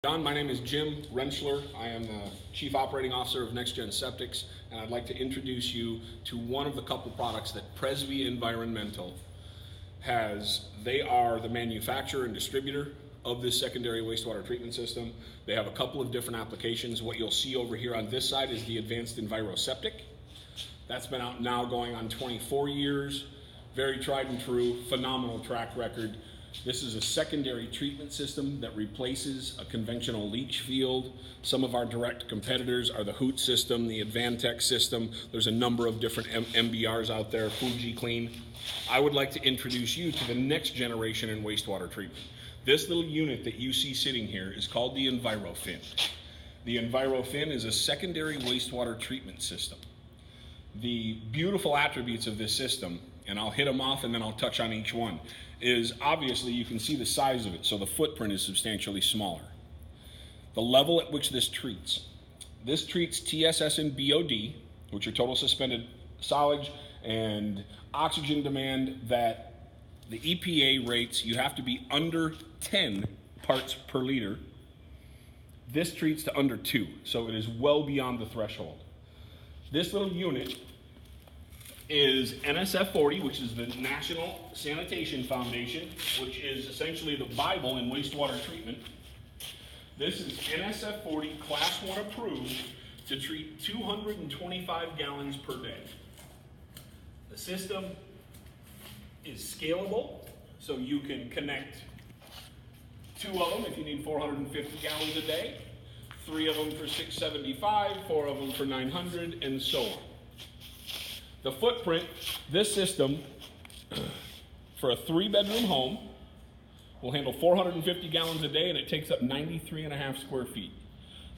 John, my name is Jim Rentschler. I am the Chief Operating Officer of Next Gen Septics, and I'd like to introduce you to one of the couple products that Presby Environmental has. They are the manufacturer and distributor of this secondary wastewater treatment system. They have a couple of different applications. What you'll see over here on this side is the Advanced Enviro Septic. That's been out now going on 24 years. Very tried and true, phenomenal track record. This is a secondary treatment system that replaces a conventional leach field. Some of our direct competitors are the Hoot system, the Advantech system. There's a number of different MBRs out there, Fuji Clean. I would like to introduce you to the next generation in wastewater treatment. This little unit that you see sitting here is called the EnviroFin. The EnviroFin is a secondary wastewater treatment system. The beautiful attributes of this system, and I'll hit them off and then I'll touch on each one, is obviously you can see the size of it, so the footprint is substantially smaller. The level at which this treats TSS and BOD, which are total suspended solids, and oxygen demand that the EPA rates you have to be under 10 parts per liter. This treats to under 2, so it is well beyond the threshold. This little unit is NSF 40, which is the National Sanitation Foundation, which is essentially the Bible in wastewater treatment. This is NSF 40 Class 1 approved to treat 225 gallons per day. The system is scalable, so you can connect 2 of them if you need 450 gallons a day, 3 of them for 675, 4 of them for 900, and so on. The footprint, this system, for a 3-bedroom home, will handle 450 gallons a day, and it takes up 93.5 square feet.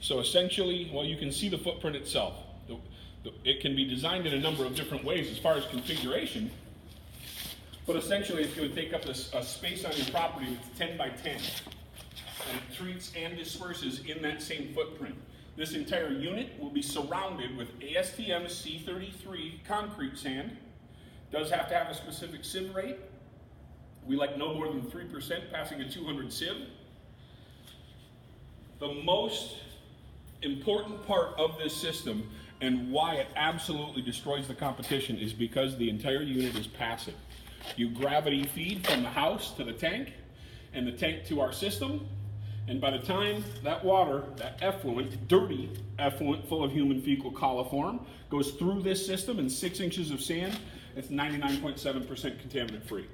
So essentially, well, you can see the footprint itself. It can be designed in a number of different ways as far as configuration, but essentially it's going to take up a space on your property that's 10 by 10, and it treats and disperses in that same footprint. This entire unit will be surrounded with ASTM C33 concrete sand. Does have to have a specific sieve rate. We like no more than 3% passing a 200 sieve. The most important part of this system and why it absolutely destroys the competition is because the entire unit is passive. You gravity feed from the house to the tank and the tank to our system. And by the time that water, that effluent, dirty effluent full of human fecal coliform, goes through this system in 6 inches of sand, it's 99.7% contaminant free.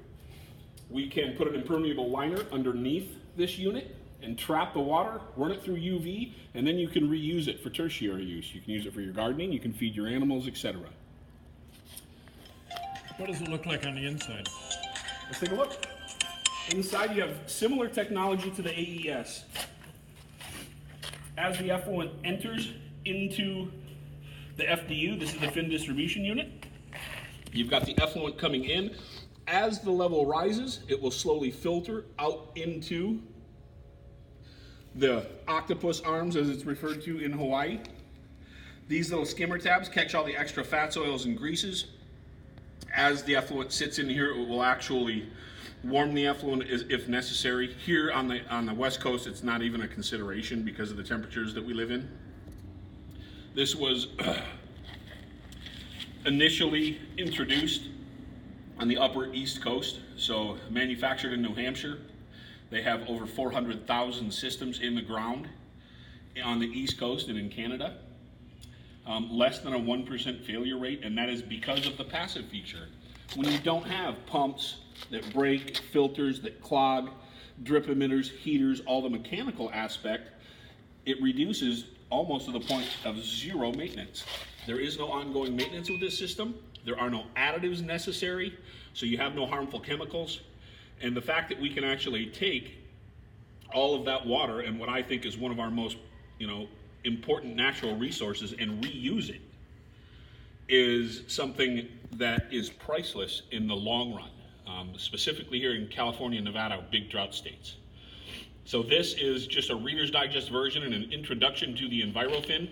We can put an impermeable liner underneath this unit and trap the water, run it through UV, and then you can reuse it for tertiary use. You can use it for your gardening, you can feed your animals, etc. What does it look like on the inside? Let's take a look. Inside you have similar technology to the AES. As the effluent enters into the FDU, this is the fin distribution unit, you've got the effluent coming in. As the level rises, it will slowly filter out into the octopus arms, as it's referred to in Hawaii. These little skimmer tabs catch all the extra fats, oils, and greases. As the effluent sits in here, it will actually warm the effluent if necessary. Here on the West Coast, it's not even a consideration because of the temperatures that we live in. This was initially introduced on the upper East Coast, so manufactured in New Hampshire. They have over 400,000 systems in the ground on the East Coast and in Canada. Less than a 1% failure rate, and that is because of the passive feature. When you don't have pumps that break, filters that clog, drip emitters, heaters, all the mechanical aspect, it reduces almost to the point of 0 maintenance. There is no ongoing maintenance with this system. There are no additives necessary, so you have no harmful chemicals. And the fact that we can actually take all of that water and what I think is one of our most, important natural resources and reuse it is something that is priceless in the long run. Specifically here in California and Nevada, big drought states. So this is just a Reader's Digest version and an introduction to the EnviroFin.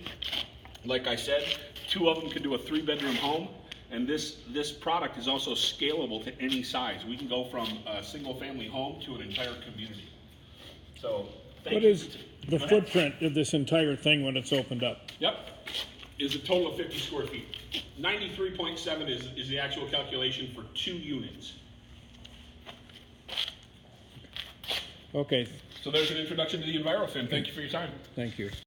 Like I said, 2 of them can do a 3-bedroom home, and this product is also scalable to any size. We can go from a single family home to an entire community. So What is the footprint of this entire thing when it's opened up? Yep, is a total of 50 square feet. 93.7 is the actual calculation for 2 units. Okay, So there's an introduction to the EnviroFin. Thank you for your time. thank you.